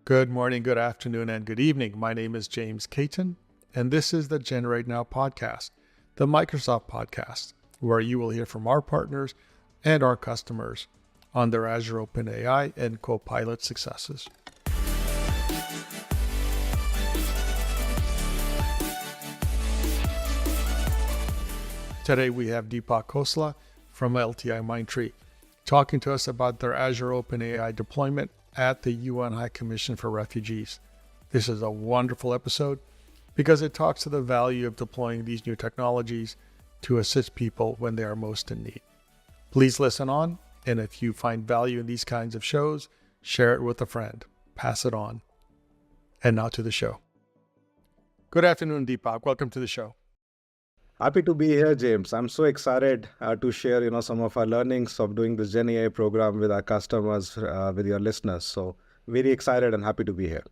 Good morning, good afternoon, and good evening. My name is James Caton, and this is the Generate Now podcast, the Microsoft podcast, where you will hear from our partners and our customers on their Azure OpenAI and Copilot successes. Today we have Deepak Khosla from LTIMindtree talking to us about their Azure OpenAI deployment at the UN High Commission for Refugees. This is a wonderful episode because it talks to the value of deploying these new technologies to assist people when they are most in need. Please listen on, and if you find value in these kinds of shows, share it with a friend, pass it on. And now to the show. Good afternoon, Deepak. Welcome to the show. Happy to be here, James. I'm so excited to share, some of our learnings of doing this Gen AI program with our customers, with your listeners. So very excited and happy to be here.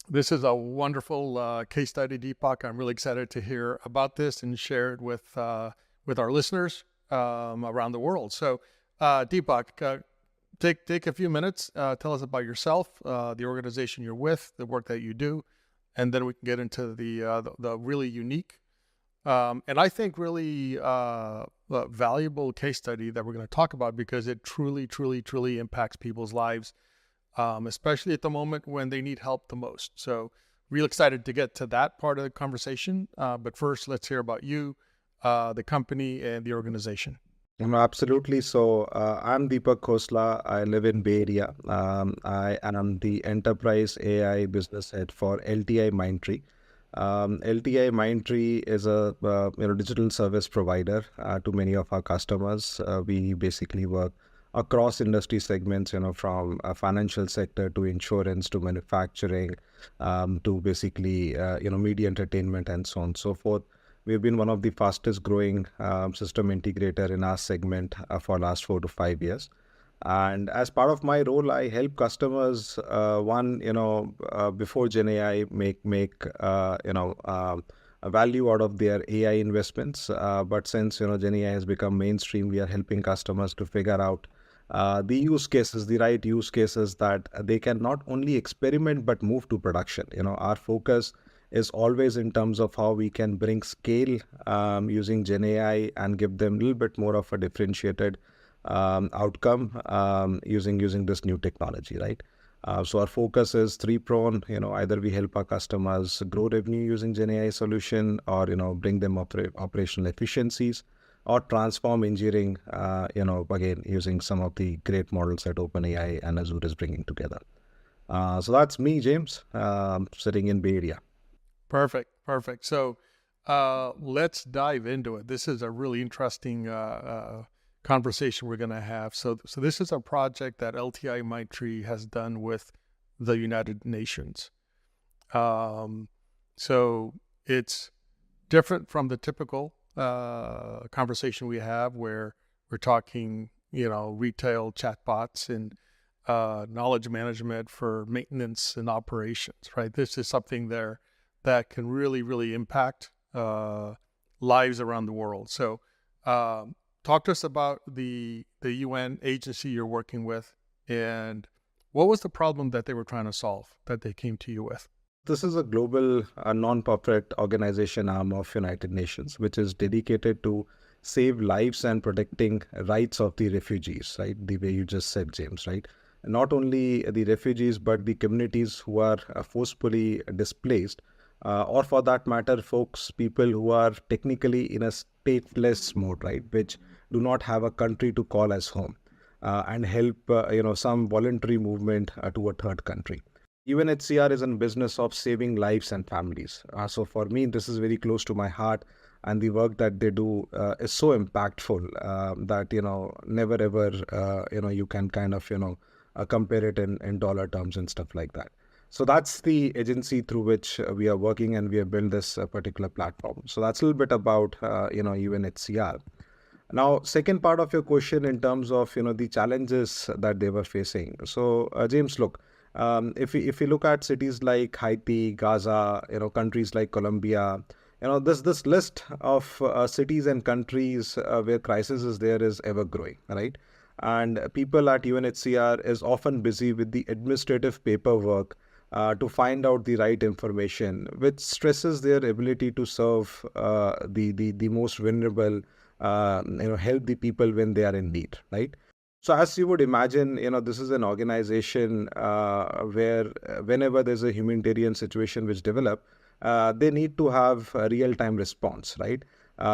This is a wonderful case study, Deepak. I'm really excited to hear about this and share it with our listeners around the world. So, Deepak, take a few minutes. Tell us about yourself, the organization you're with, the work that you do, and then we can get into the really unique and I think really valuable case study that we're going to talk about because it truly, truly, truly impacts people's lives, especially at the moment when they need help the most. So real excited to get to that part of the conversation. But first, let's hear about you, the company, and the organization. Absolutely. So I'm Deepak Khosla. I live in Bay Area. I am the enterprise AI business head for LTIMindtree. LTIMindtree is a digital service provider to many of our customers. We basically work across industry segments, from financial sector to insurance to manufacturing to basically media entertainment and so on and so forth. We've been one of the fastest growing system integrator in our segment for last 4 to 5 years. And as part of my role, I help customers, before Gen AI make a value out of their AI investments. But since, Gen AI has become mainstream, we are helping customers to figure out the use cases, the right use cases that they can not only experiment, but move to production. Our focus is always in terms of how we can bring scale using Gen AI and give them a little bit more of a differentiated outcome using this new technology, right? So our focus is three-pronged. Either we help our customers grow revenue using Gen AI solution, or bring them operational efficiencies, or transform engineering. Again using some of the great models that OpenAI and Azure is bringing together. So that's me, James, sitting in Bay Area. Perfect. So let's dive into it. This is a really interesting conversation we're going to have. So this is a project that LTIMindtree has done with the United Nations. So it's different from the typical conversation we have where we're talking, retail chatbots and knowledge management for maintenance and operations, right? This is something there that can really, really impact lives around the world. So talk to us about the UN agency you're working with, and what was the problem that they were trying to solve that they came to you with? This is a global non-profit organization arm of United Nations, which is dedicated to save lives and protecting rights of the refugees, right? The way you just said, James, right? Not only the refugees, but the communities who are forcefully displaced, or for that matter, people who are technically in a stateless mode, right? Which do not have a country to call as home, and help, some voluntary movement to a third country. UNHCR is in business of saving lives and families. So for me, this is very close to my heart, and the work that they do is so impactful that, never ever, you can kind of, compare it in dollar terms and stuff like that. So that's the agency through which we are working, and we have built this particular platform. So that's a little bit about, UNHCR. Now, second part of your question in terms of, the challenges that they were facing. So, James, look, if we look at cities like Haiti, Gaza, countries like Colombia, this list of cities and countries where crisis is there is ever growing, right? And people at UNHCR is often busy with the administrative paperwork to find out the right information, which stresses their ability to serve the most vulnerable, help the people when they are in need, right? So as you would imagine, this is an organization where whenever there's a humanitarian situation which develop, they need to have a real-time response, right?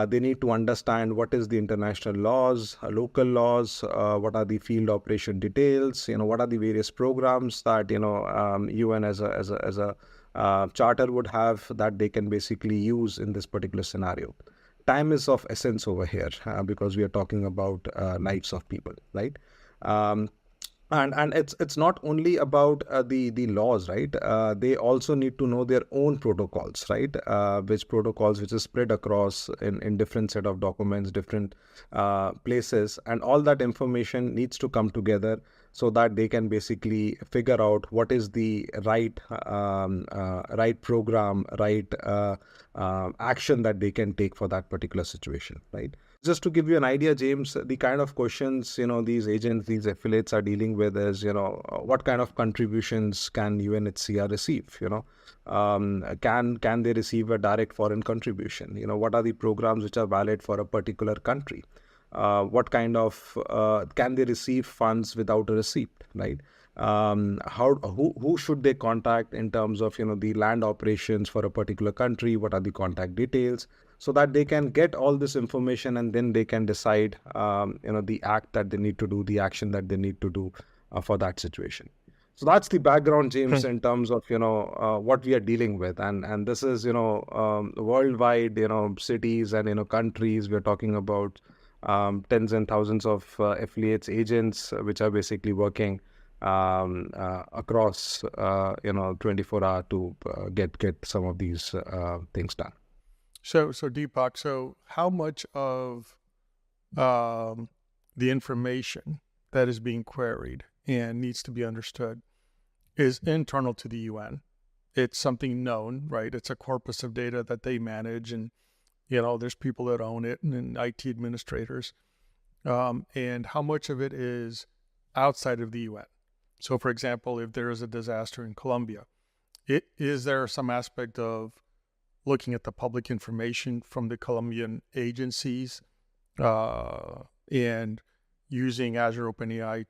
They need to understand what is the international laws, local laws, what are the field operation details, what are the various programs that, UN as a charter would have that they can basically use in this particular scenario. Time is of essence over here because we are talking about lives of people, right? Um, and it's not only about the laws, right? They also need to know their own protocols, right? Which protocols which is spread across in different set of documents, different places, and all that information needs to come together so that they can basically figure out what is the right program, right action that they can take for that particular situation, right? Just to give you an idea, James, the kind of questions, these agents, these affiliates are dealing with is, what kind of contributions can UNHCR receive? Can they receive a direct foreign contribution? What are the programs which are valid for a particular country? What kind of, can they receive funds without a receipt, right? Who should they contact in terms of, the land operations for a particular country? What are the contact details? So that they can get all this information and then they can decide, the act that they need to do, the action that they need to do for that situation. So that's the background, James, in terms of, what we are dealing with. And this is, worldwide, cities and, countries. We're talking about tens and thousands of affiliates, agents, which are basically working across, 24 hours to get some of these things done. So Deepak, so how much of the information that is being queried and needs to be understood is internal to the UN? It's something known, right? It's a corpus of data that they manage, and there's people that own it and IT administrators. And how much of it is outside of the UN? So, for example, if there is a disaster in Colombia, is there some aspect of looking at the public information from the Colombian agencies and using Azure OpenAI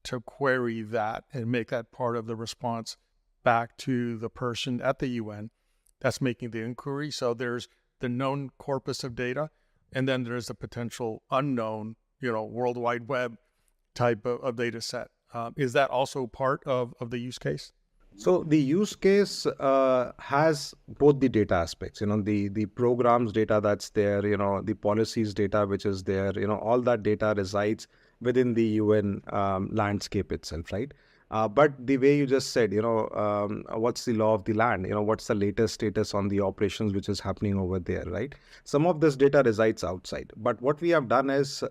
to query that and make that part of the response back to the person at the UN that's making the inquiry? So there's the known corpus of data, and then there's the potential unknown, World Wide Web type of data set. Is that also part of the use case? So the use case has both the data aspects, the programs data that's there, the policies data which is there, all that data resides within the UN landscape itself, right? But the way you just said, what's the law of the land? What's the latest status on the operations which is happening over there, right? Some of this data resides outside. But what we have done is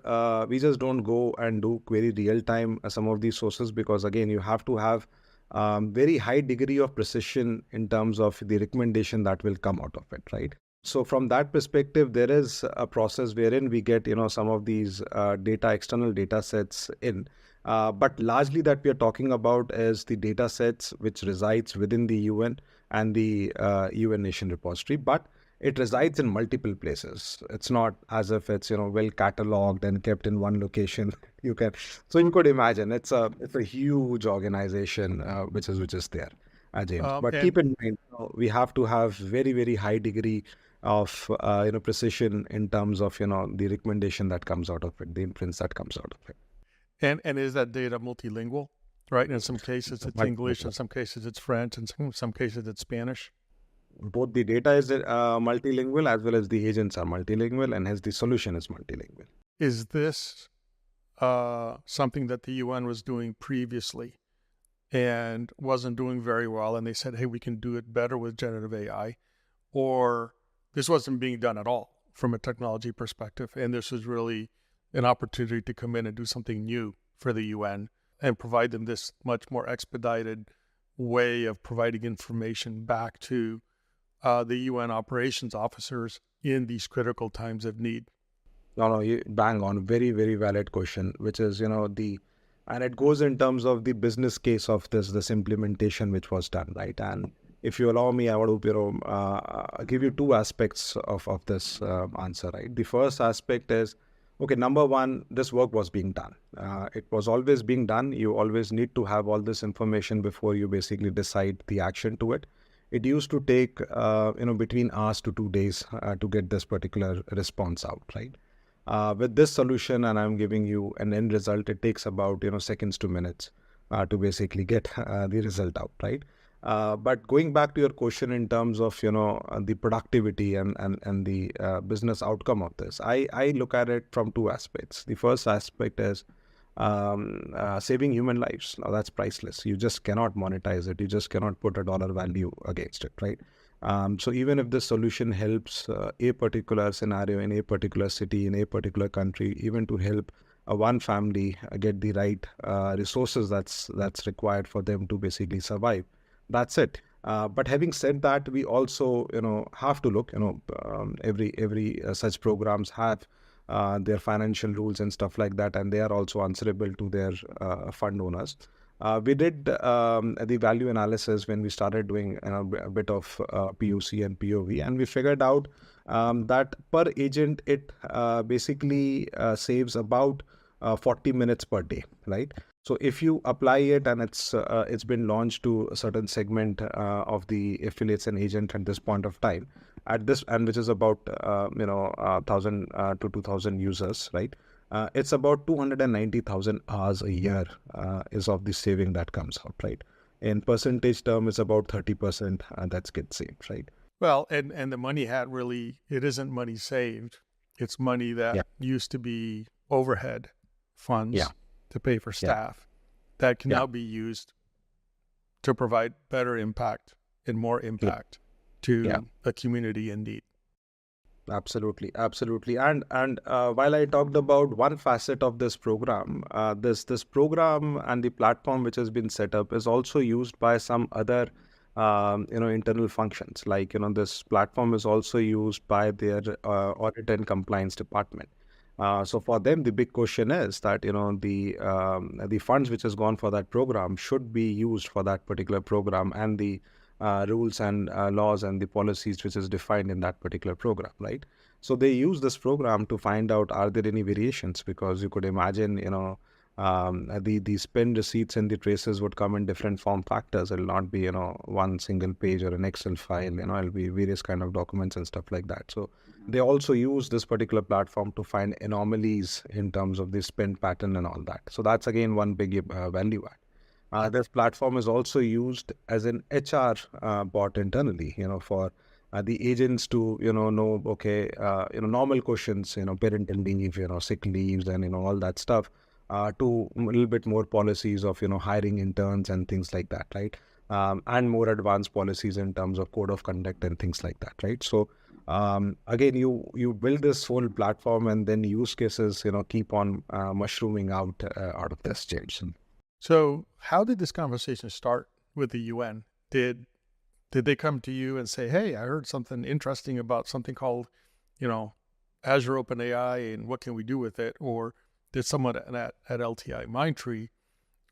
we just don't go and do query real time some of these sources, because again, you have to have very high degree of precision in terms of the recommendation that will come out of it, right? So from that perspective, there is a process wherein we get, some of these external data sets in. But largely that we are talking about is the data sets which resides within the UN and the UN Nation repository, but it resides in multiple places. It's not as if it's, well cataloged and kept in one location. So you could imagine it's a huge organization which is there, James. But keep in mind, we have to have very, very high degree of precision in terms of the recommendation that comes out of it, the inference that comes out of it. And is that data multilingual, right? In some cases it's English, in some cases it's French, in some cases it's Spanish. Both the data is multilingual as well as the agents are multilingual, and hence the solution is multilingual. Is this something that the UN was doing previously and wasn't doing very well, and they said, hey, we can do it better with generative AI? Or this wasn't being done at all from a technology perspective, and this was really an opportunity to come in and do something new for the UN and provide them this much more expedited way of providing information back to the UN operations officers in these critical times of need? No, you bang on. Very, very valid question, which is, the And it goes in terms of the business case of this implementation which was done, right? And if you allow me, I want to give you two aspects of this answer, right? The first aspect is, okay, number one, this work was being done. It was always being done. You always need to have all this information before you basically decide the action to it. It used to take, between hours to 2 days to get this particular response out, right? With this solution, and I'm giving you an end result, it takes about, seconds to minutes to basically get the result out, right? But going back to your question in terms of, the productivity and the business outcome of this, I look at it from two aspects. The first aspect is saving human lives. Now that's priceless. You just cannot monetize it. You just cannot put a dollar value against it, right? So even if this solution helps a particular scenario in a particular city, in a particular country, even to help one family get the right resources that's required for them to basically survive, that's it. But having said that, we also, have to look, every such programs have their financial rules and stuff like that, and they are also answerable to their fund owners. We did the value analysis when we started doing a bit of POC and POV, and we figured out that per agent it basically saves about 40 minutes per day, right? So if you apply it, and it's been launched to a certain segment of the affiliates and agent at this point of time, and which is about 1,000 to 2,000 users, right? It's about 290,000 hours a year is of the saving that comes out, right? In percentage term, it's about 30% that gets saved, right? Well, and the money it isn't money saved. It's money that used to be overhead funds to pay for staff that can now be used to provide better impact and more impact to a community in need. Absolutely. And while I talked about one facet of this program, this program and the platform which has been set up is also used by some other internal functions. Like, this platform is also used by their audit and compliance department. So for them, the big question is that, the funds which has gone for that program should be used for that particular program, and the rules and laws and the policies which is defined in that particular program, right? So they use this program to find out, are there any variations? Because you could imagine, the spend receipts and the traces would come in different form factors. It'll not be, one single page or an Excel file, it'll be various kind of documents and stuff like that. So they also use this particular platform to find anomalies in terms of the spend pattern and all that. So that's again one big value add. This platform is also used as an HR bot internally, for the agents to, know, okay, normal questions, parental leave, sick leaves and, all that stuff, to a little bit more policies of, hiring interns and things like that, right? And more advanced policies in terms of code of conduct and things like that, right? So again, you build this whole platform, and then use cases, keep on mushrooming out of this, James. So how did this conversation start with the UN? Did they come to you and say, hey, I heard something interesting about something called, Azure OpenAI, and what can we do with it? Or did someone at LTIMindtree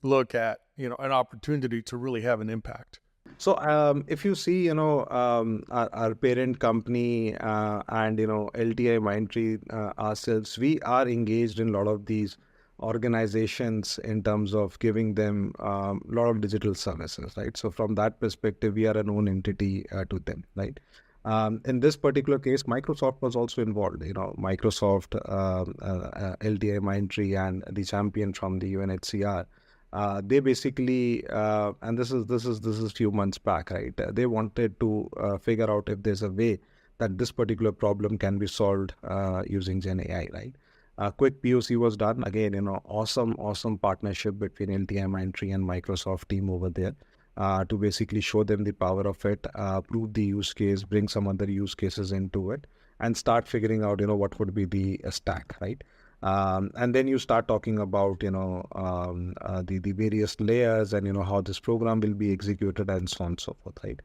look at, an opportunity to really have an impact? So if you see, our parent company and, LTIMindtree ourselves, we are engaged in a lot of these organizations in terms of giving them a lot of digital services, right? So from that perspective, we are a known entity to them, right? In this particular case, Microsoft was also involved. Microsoft, LTIMindtree, and the champion from the UNHCR. They basically, and this is few months back, right? They wanted to figure out if there's a way that this particular problem can be solved using Gen AI, right? A quick POC was done. Again, awesome partnership between LTIMindtree and Microsoft team over there to basically show them the power of it, prove the use case, bring some other use cases into it, and start figuring out, what would be the stack, right? And then you start talking about, the various layers and, how this program will be executed and so on and so forth, right?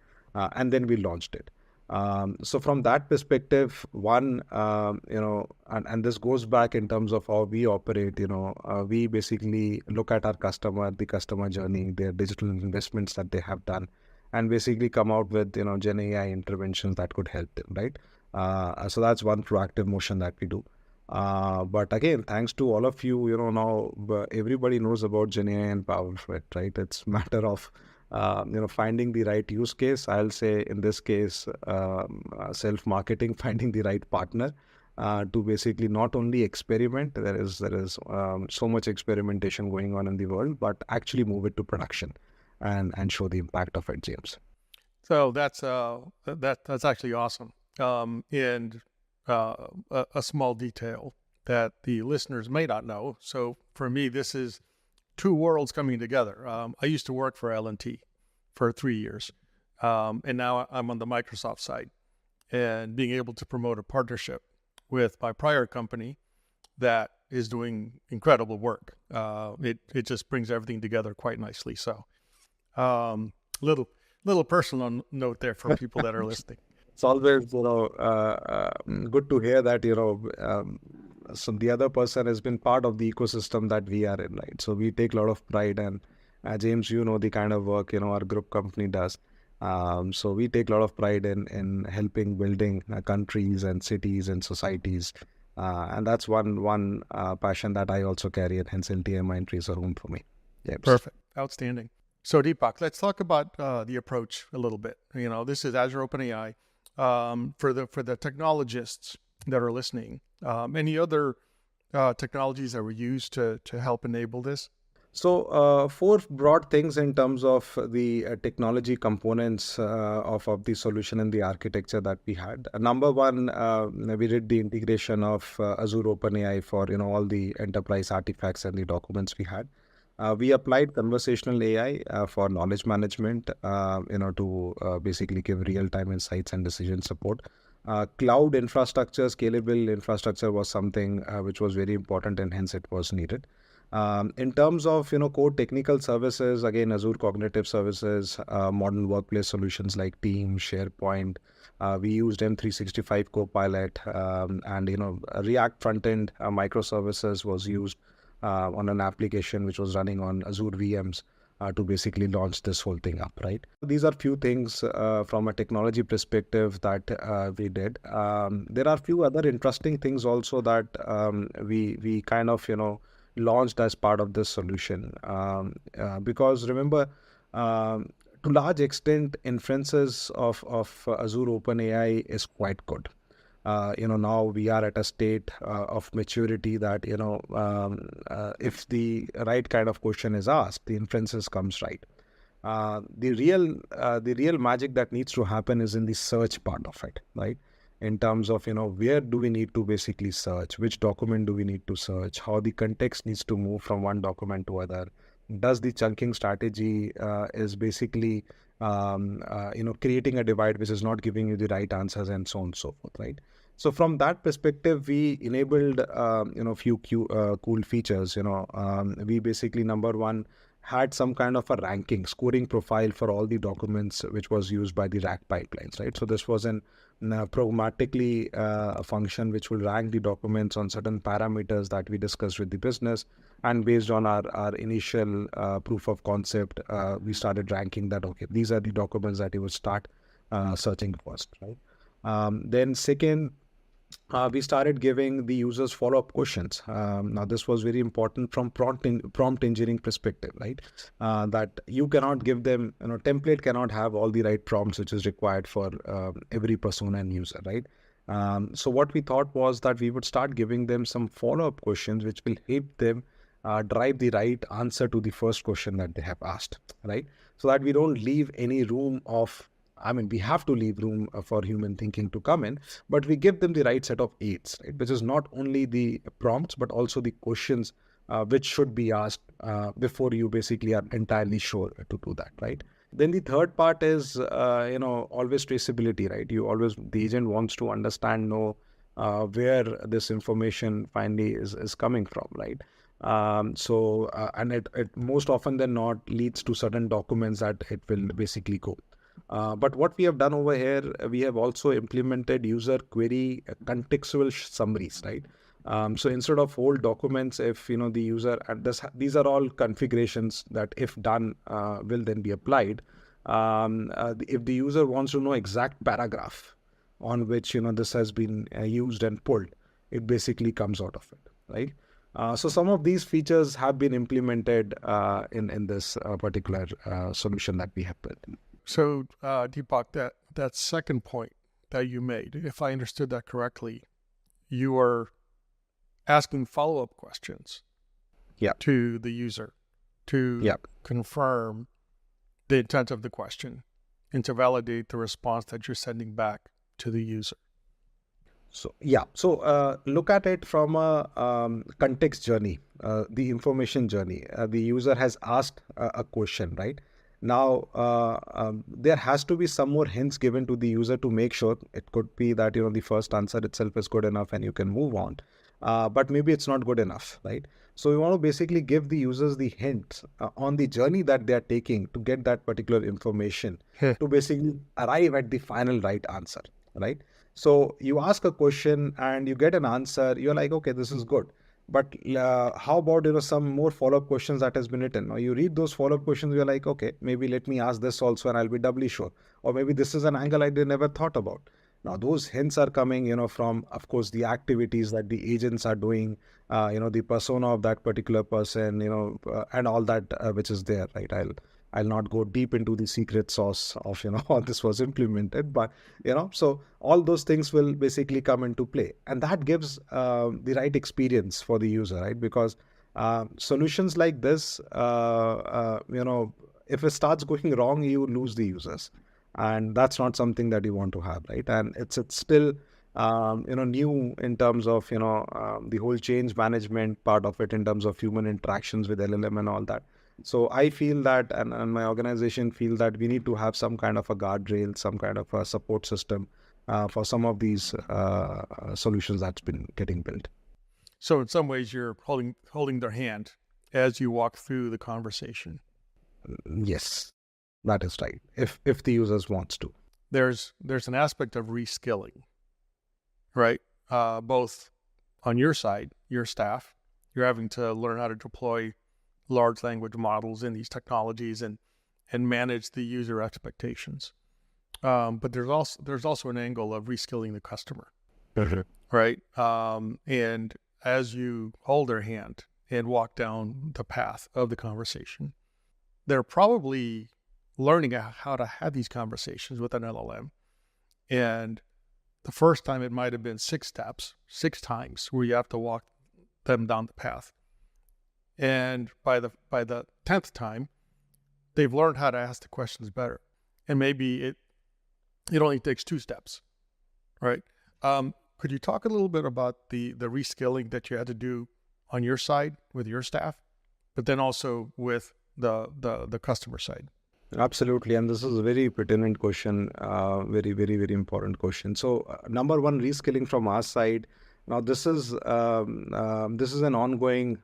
And then we launched it. So from that perspective, one, and this goes back in terms of how we operate, we basically look at our customer, the customer journey, their digital investments that they have done, and basically come out with, Gen AI interventions that could help them, right? So that's one proactive motion that we do. But again, thanks to all of you, now everybody knows about Gen AI and power of it, right? It's matter of finding the right use case. I'll say in this case, self-marketing, finding the right partner to basically not only experiment. There is so much experimentation going on in the world, but actually move it to production and show the impact of it, James. So that's actually awesome. And a small detail that the listeners may not know. So for me, this is two worlds coming together. I used to work for L&T for 3 years, and now I'm on the Microsoft side, and being able to promote a partnership with my prior company that is doing incredible work. It just brings everything together quite nicely. So, little personal note there for people that are listening. It's always, good to hear that, so the other person has been part of the ecosystem that we are in, right? So we take a lot of pride, and James, the kind of work, our group company does. So we take a lot of pride in helping building countries and cities and societies. And that's one passion that I also carry, and hence LTIMindtree is a home for me. James. Perfect. Outstanding. So Deepak, let's talk about the approach a little bit. This is Azure OpenAI. For the technologists that are listening, any other technologies that were used to help enable this? So four broad things in terms of the technology components of the solution and the architecture that we had. Number one, we did the integration of Azure OpenAI for all the enterprise artifacts and the documents we had. We applied conversational AI for knowledge management, to basically give real-time insights and decision support. Cloud infrastructure, scalable infrastructure was something which was very important, and hence it was needed. In terms of, core technical services, again, Azure Cognitive Services, modern workplace solutions like Teams, SharePoint. We used M365 Copilot, and, React frontend microservices was used on an application which was running on Azure VMs to basically launch this whole thing up, right? These are few things from a technology perspective that we did. There are few other interesting things also that we kind of, launched as part of this solution. Because remember, to large extent, inferences of Azure OpenAI is quite good. Now we are at a state of maturity that, if the right kind of question is asked, the inferences comes right. The real magic that needs to happen is in the search part of it, right? In terms of, where do we need to basically search, which document do we need to search, how the context needs to move from one document to other. Does the chunking strategy is basically, creating a divide which is not giving you the right answers, and so on and so forth, right? So from that perspective, we enabled, few cool features. We basically, number one, had some kind of a ranking, scoring profile for all the documents which was used by the RAG pipelines, right? So this was an programmatically a function which will rank the documents on certain parameters that we discussed with the business. And based on our initial proof of concept, we started ranking that, okay, these are the documents that you would start searching first, right? Then second, we started giving the users follow-up questions. Now, this was very important from prompt engineering perspective, right? That you cannot give them, template cannot have all the right prompts which is required for every persona and user, right? So what we thought was that we would start giving them some follow-up questions which will help them drive the right answer to the first question that they have asked, right? So that we don't leave any room of, we have to leave room for human thinking to come in, but we give them the right set of aids, right? Which is not only the prompts, but also the questions which should be asked before you basically are entirely sure to do that, right? Then the third part is, always traceability, right? The agent wants to know where this information finally is coming from, right? And it most often than not leads to certain documents that it will basically go. But what we have done over here, we have also implemented user query contextual summaries, right? So instead of whole documents, if the user, and these are all configurations that if done will then be applied. If the user wants to know exact paragraph on which this has been used and pulled, it basically comes out of it, right? So some of these features have been implemented in this particular solution that we have built. So Deepak, that second point that you made, if I understood that correctly, you are asking follow-up questions to the user to confirm the intent of the question and to validate the response that you're sending back to the user. So look at it from a context journey, the information journey. The user has asked a question, right? Now, there has to be some more hints given to the user to make sure. It could be that the first answer itself is good enough and you can move on, but maybe it's not good enough, right? So we want to basically give the users the hints on the journey that they are taking to get that particular information to basically arrive at the final right answer, right? So you ask a question and you get an answer. You're like, okay, this is good. But how about some more follow-up questions that has been written? Now you read those follow-up questions. You're like, okay, maybe let me ask this also, and I'll be doubly sure. Or maybe this is an angle I never thought about. Now those hints are coming, from, of course, the activities that the agents are doing, the persona of that particular person, and all that which is there, right? I'll not go deep into the secret sauce of, how this was implemented, but, so all those things will basically come into play, and that gives the right experience for the user, right? Because solutions like this, if it starts going wrong, you lose the users, and that's not something that you want to have, right? And it's still, new in terms of, the whole change management part of it in terms of human interactions with LLM and all that. So I feel that, and my organization feel that we need to have some kind of a guardrail, some kind of a support system for some of these solutions that's been getting built. So in some ways, you're holding their hand as you walk through the conversation. Yes, that is right. If the users wants to, there's an aspect of reskilling, right? Both on your side, your staff, you're having to learn how to deploy large language models in these technologies and manage the user expectations. But there's also an angle of reskilling the customer, right? And as you hold their hand and walk down the path of the conversation, they're probably learning how to have these conversations with an LLM. And the first time it might have been 6 steps, 6 times where you have to walk them down the path. And by the 10th time, they've learned how to ask the questions better. And maybe it only takes 2 steps, right? Could you talk a little bit about the reskilling that you had to do on your side with your staff, but then also with the customer side? Absolutely, and this is a very pertinent question, very, very, very important question. So, number one, reskilling from our side. Now, this is an ongoing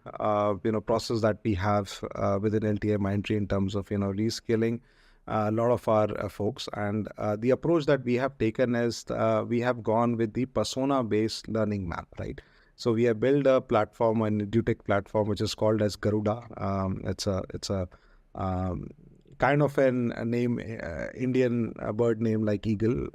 process that we have within LTIMindtree in terms of reskilling a lot of our folks, and the approach that we have taken is we have gone with the persona-based learning map, right? So we have built a platform, an edutech platform, which is called as Garuda. It's a kind of a name, Indian bird name like eagle,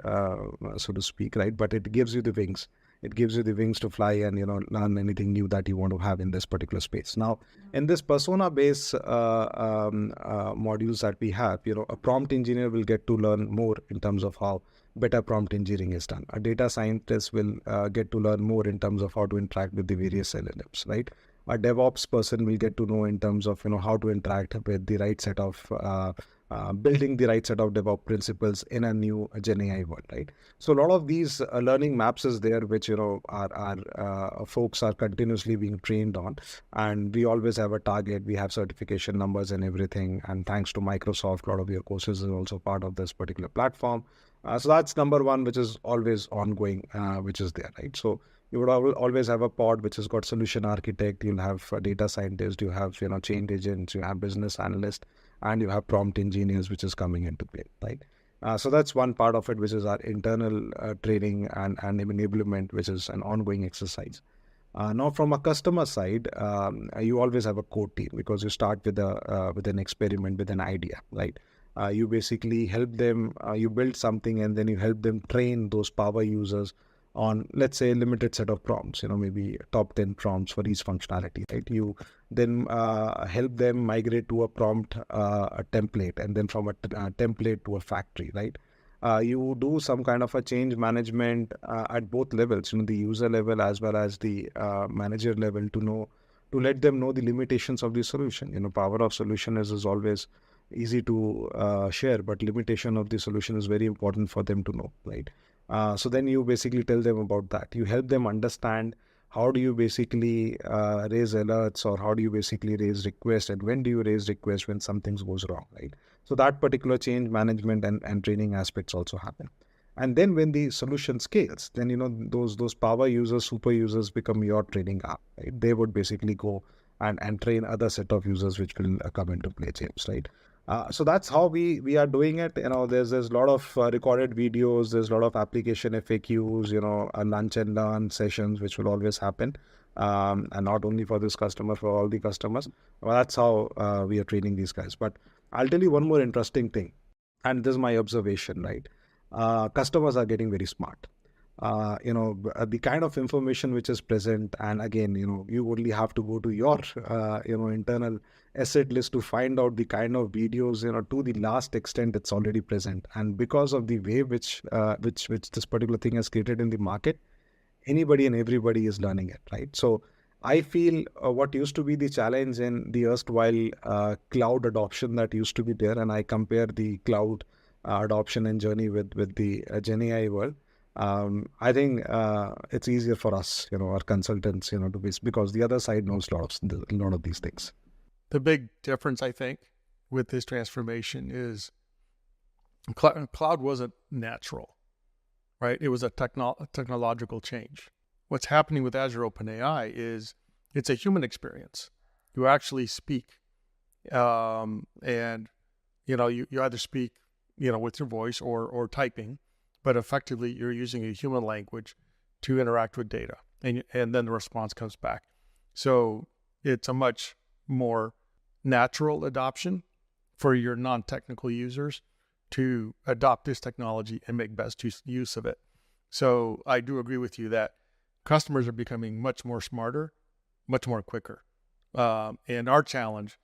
so to speak, right? But it gives you the wings. It gives you the wings to fly and learn anything new that you want to have in this particular space. Now, in this persona-based modules that we have, a prompt engineer will get to learn more in terms of how better prompt engineering is done. A data scientist will get to learn more in terms of how to interact with the various LLMs, right? A DevOps person will get to know in terms of how to interact with the right set of building the right set of DevOps principles in a new Gen AI world, right? So a lot of these learning maps is there, which our folks are continuously being trained on, and we always have a target. We have certification numbers and everything, and thanks to Microsoft, a lot of your courses is also part of this particular platform. So that's number one, which is always ongoing, which is there, right? So you would always have a pod which has got solution architect, you'll have a data scientist, you have change agents, you have business analyst, and you have prompt engineers, which is coming into play, right? So that's one part of it, which is our internal training and enablement, which is an ongoing exercise. Now, from a customer side, you always have a core team because you start with an experiment, with an idea, right? You basically help them, you build something, and then you help them train those power users on, let's say, a limited set of prompts. Maybe top 10 prompts for each functionality, right? You then help them migrate to a prompt, a template, and then from a template to a factory, right? You do some kind of a change management at both levels, the user level as well as the manager level, to let them know the limitations of the solution. Power of solution is always easy to share, but limitation of the solution is very important for them to know, right? So then you basically tell them about that. You help them understand how do you basically raise alerts, or how do you basically raise requests, and when do you raise requests when something goes wrong, right? So that particular change management and training aspects also happen. And then when the solution scales, then those power users, super users become your training app, right? They would basically go and train other set of users which will come into play, James, right? So that's how we are doing it. There's a lot of recorded videos. There's a lot of application FAQs. Lunch and learn sessions which will always happen, and not only for this customer, for all the customers. Well, that's how we are training these guys. But I'll tell you one more interesting thing, and this is my observation, right? Customers are getting very smart. The kind of information which is present, and again, you only have to go to your internal asset list to find out the kind of videos, to the last extent it's already present. And because of the way which this particular thing has created in the market, anybody and everybody is learning it, right? So I feel what used to be the challenge in the erstwhile cloud adoption that used to be there, and I compare the cloud adoption and journey with the Gen AI world. I think it's easier for us, our consultants, to be, because the other side knows a lot of these things. The big difference, I think, with this transformation is cloud wasn't natural, right? It was a technological change. What's happening with Azure OpenAI is it's a human experience. You actually speak, and you either speak, with your voice or typing, but effectively you're using a human language to interact with data, and then the response comes back. So it's a much more natural adoption for your non-technical users to adopt this technology and make best use of it. So I do agree with you that customers are becoming much more smarter, much more quicker. And our challenge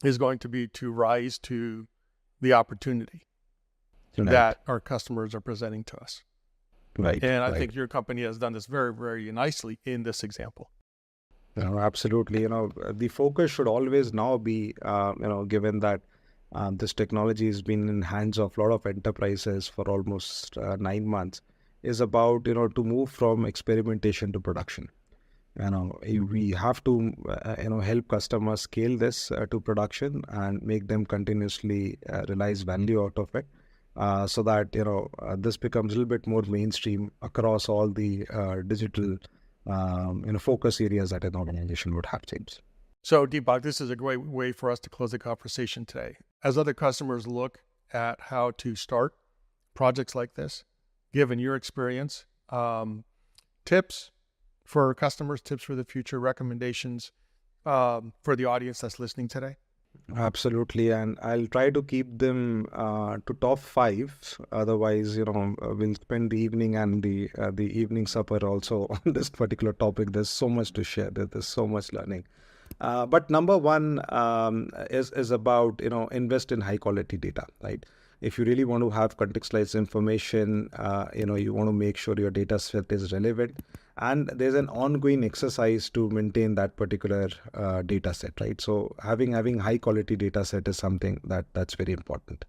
is going to be to rise to the opportunity that our customers are presenting to us. Right. And I think your company has done this very, very nicely in this example. Absolutely. The focus should always now be, given that this technology has been in hands of a lot of enterprises for almost 9 months, is about, to move from experimentation to production. We have to, help customers scale this to production and make them continuously realize value out of it. So that, this becomes a little bit more mainstream across all the digital focus areas that an organization would have, James. So Deepak, this is a great way for us to close the conversation today. As other customers look at how to start projects like this, given your experience, tips for customers, tips for the future, recommendations for the audience that's listening today? Absolutely, and I'll try to keep them to top 5. Otherwise, we'll spend the evening and the evening supper also on this particular topic. There's so much to share. There's so much learning. But number 1 is about invest in high quality data, right? If you really want to have contextualized information, you want to make sure your data set is relevant, and there's an ongoing exercise to maintain that particular data set, right? So having high quality data set is something that's very important.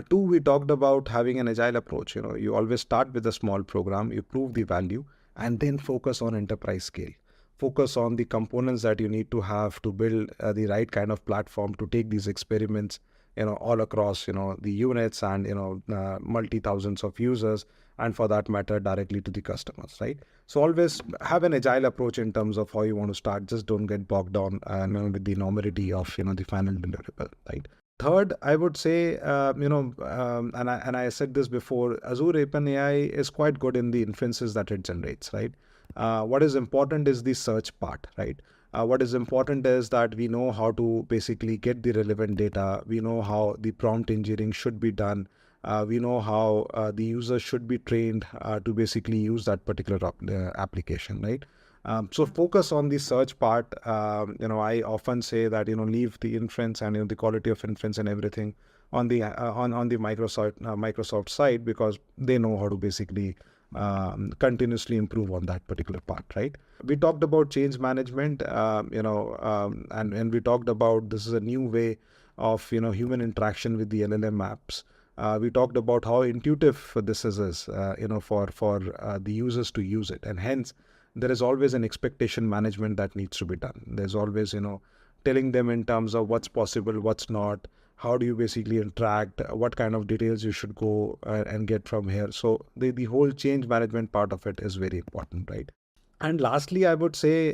2, we talked about having an agile approach. You always start with a small program, you prove the value, and then focus on enterprise scale. Focus on the components that you need to have to build the right kind of platform to take these experiments all across, the units and, multi thousands of users, and for that matter, directly to the customers, right? So always have an agile approach in terms of how you want to start. Just don't get bogged down with the enormity of, the final deliverable, right? Third, I would say, and I said this before, Azure OpenAI is quite good in the inferences that it generates, right? What is important is the search part, right? What is important is that we know how to basically get the relevant data. We know how the prompt engineering should be done. We know how the user should be trained to basically use that particular application, right? So focus on the search part. I often say that leave the inference and the quality of inference and everything on the on the Microsoft side, because they know how to basically continuously improve on that particular part, right? We talked about change management, and we talked about this is a new way of human interaction with the LLM apps. We talked about how intuitive this is for the users to use it, and hence there is always an expectation management that needs to be done. There's always, telling them in terms of what's possible, what's not, how do you basically interact, what kind of details you should go and get from here. So the whole change management part of it is very important, right? And lastly, I would say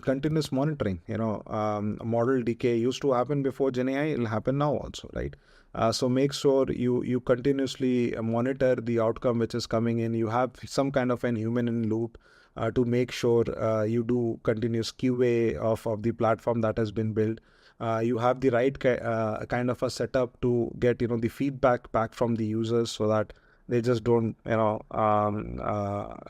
continuous monitoring. Model decay used to happen before Gen AI, it'll happen now also, right? So make sure you continuously monitor the outcome which is coming in. You have some kind of an human in loop to make sure you do continuous QA of the platform that has been built. You have the right kind of a setup to get the feedback back from the users, so that they just don't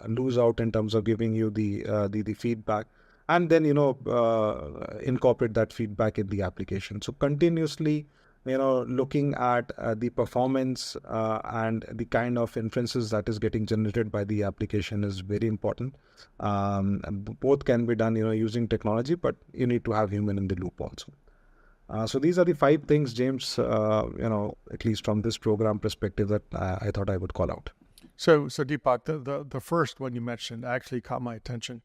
lose out in terms of giving you the feedback, and then incorporate that feedback in the application. So continuously looking at the performance and the kind of inferences that is getting generated by the application is very important. Both can be done using technology, but you need to have human in the loop also. So these are the 5 things, James, at least from this program perspective, that I thought I would call out. So Deepak, the first one you mentioned actually caught my attention,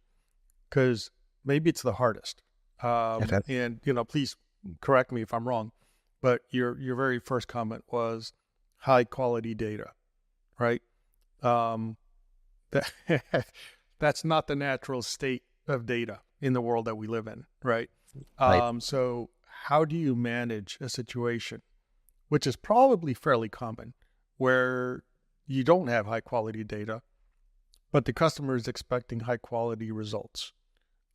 because maybe it's the hardest. And please correct me if I'm wrong, but your very first comment was high quality data, right? That that's not the natural state of data in the world that we live in, right? Right. So how do you manage a situation, which is probably fairly common, where you don't have high quality data, but the customer is expecting high quality results?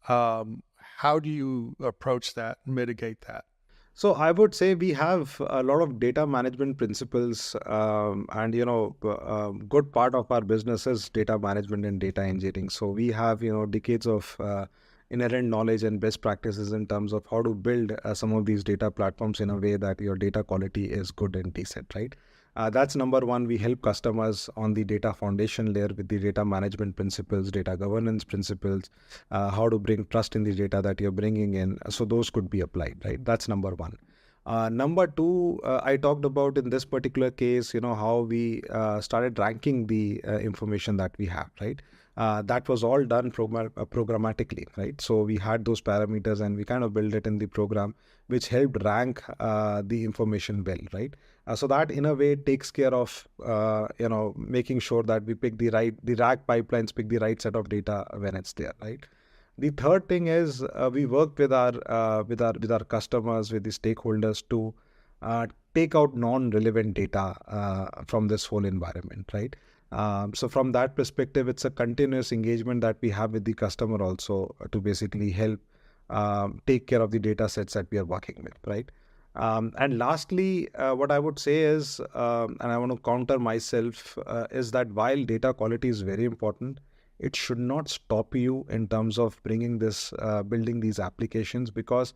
How do you approach that, mitigate that? So I would say we have a lot of data management principles, and good part of our business is data management and data engineering. So we have decades of inherent knowledge and best practices in terms of how to build some of these data platforms in a way that your data quality is good and decent, right? That's number one. We help customers on the data foundation layer with the data management principles, data governance principles, how to bring trust in the data that you're bringing in. So those could be applied, right? That's number one. Number two, I talked about in this particular case, how we started ranking the information that we have, right? That was all done programmatically, right? So we had those parameters and we kind of built it in the program, which helped rank the information well, right? So that in a way takes care of making sure that we pick the RAG pipelines pick the right set of data when it's there, right? The third thing is we work with our customers, with the stakeholders, to take out non-relevant data from this whole environment, right? So from that perspective, it's a continuous engagement that we have with the customer also to basically help take care of the data sets that we are working with, right? And lastly, what I would say is, and I want to counter myself, is that while data quality is very important, it should not stop you in terms of building these applications, because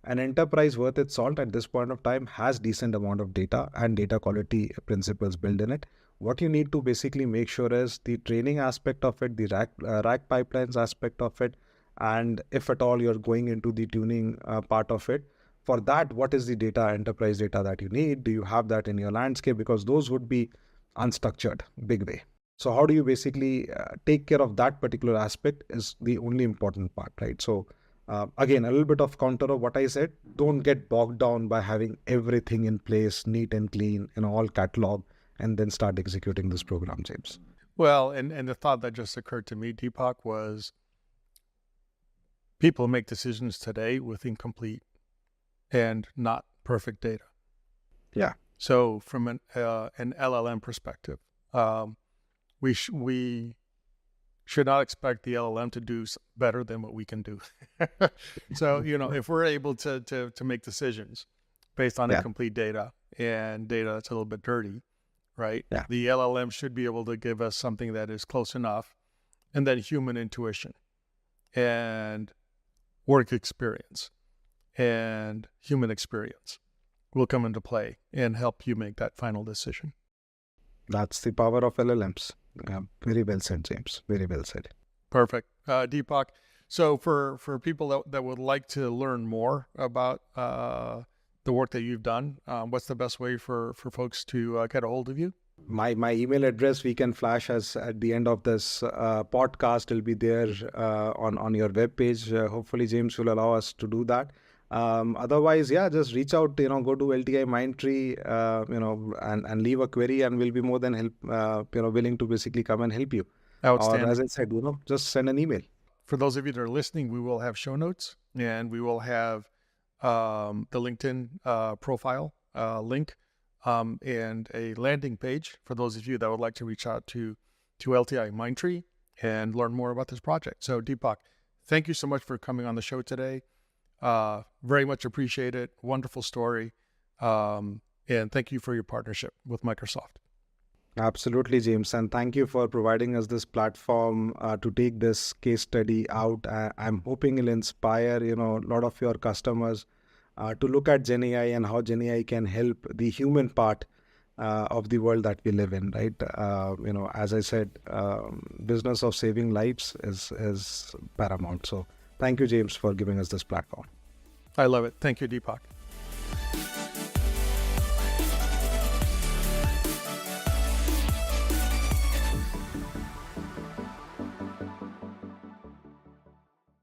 an enterprise worth its salt at this point of time has decent amount of data and data quality principles built in it. What you need to basically make sure is the training aspect of it, the rack pipelines aspect of it, and if at all you're going into the tuning part of it, for that, what is the enterprise data that you need? Do you have that in your landscape? Because those would be unstructured, big way. So how do you basically take care of that particular aspect is the only important part, right? So again, a little bit of counter of what I said. Don't get bogged down by having everything in place, neat and clean, all catalog, and then start executing this program, James. Well, and the thought that just occurred to me, Deepak, was people make decisions today with incomplete and not perfect data. Yeah. So from an LLM perspective, we should not expect the LLM to do better than what we can do. So, if we're able to make decisions based on Yeah. incomplete data and data that's a little bit dirty, right? Yeah. The LLM should be able to give us something that is close enough, and then human intuition and work experience and human experience will come into play and help you make that final decision. That's the power of LLMs. Very well said, James. Very well said. Perfect. Deepak, so for people that would like to learn more about the work that you've done, what's the best way for folks to get a hold of you? My email address we can flash as at the end of this podcast. Will be there on your webpage. Hopefully, James will allow us to do that. Otherwise, just reach out. Go to LTIMindtree. And leave a query, and we'll be more than willing to basically come and help you. Outstanding. Or as I said, just send an email. For those of you that are listening, we will have show notes, and we will have the LinkedIn profile link. And a landing page for those of you that would like to reach out to LTIMindtree and learn more about this project. So Deepak, thank you so much for coming on the show today. Very much appreciate it. Wonderful story. And thank you for your partnership with Microsoft. Absolutely, James. And thank you for providing us this platform to take this case study out. I'm hoping it'll inspire, a lot of your customers to look at GenAI and how GenAI can help the human part of the world that we live in, right? As I said, business of saving lives is paramount. So thank you, James, for giving us this platform. I love it. Thank you, Deepak.